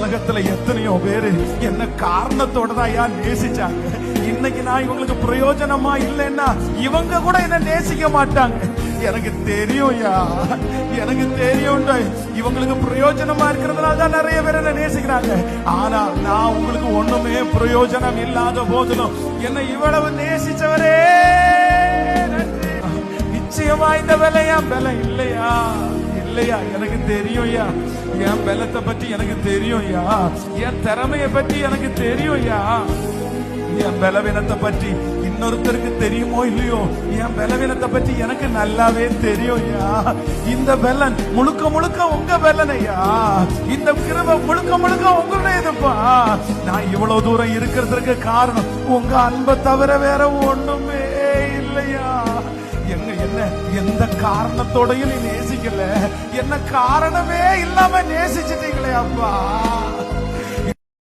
உலகத்துல எத்தனையோ பேரு என்ன காரணத்தோட தான் ஐயா நேசிச்சாங்க. இன்னைக்கு நான் இவங்களுக்கு பிரயோஜனமா இல்லைன்னா இவங்க கூட என்ன நேசிக்க மாட்டாங்க. எனக்கு தெரியும்யா, எனக்கு தெரியும். இவங்களுக்கு பிரயோஜனமா இருக்கிறதுனால தான் நிறைய பேர் என்ன நேசிக்கிறாங்க. ஆனா நான் உங்களுக்கு ஒண்ணுமே பிரயோஜனம் இல்லாத போதிலும் என்னை இவ்வளவு நேசிச்சவரே நன்றி. நிச்சயமா இந்த விலை என் விலை இல்லையா, இல்லையா? எனக்கு தெரியும்யா, என் பலத்தை பற்றி எனக்கு தெரியும்யா, என் திறமையை பற்றி எனக்கு தெரியும்யா. என் பலவீனத்தை பற்றி இன்னொருத்தருக்கு தெரியுமோ இல்லையோ, என் பலவீனத்தை பற்றி எனக்கு நல்லாவே தெரியும்யா. இந்த பலன் முழுக்க முழுக்க உங்க பலனையா, இந்த கிருபை முழுக்க முழுக்க உங்களுடையதுப்பா. நான் இவ்வளவு தூரம் இருக்கிறதுக்கு காரணம் உங்க அன்பை தவிர வேற ஒண்ணுமே இல்லையா. என்ன எந்த காரணத்தோடையும் நீ நேசிக்கல, என்ன காரணமே இல்லாம நேசிச்சிட்டீங்களே அப்பா.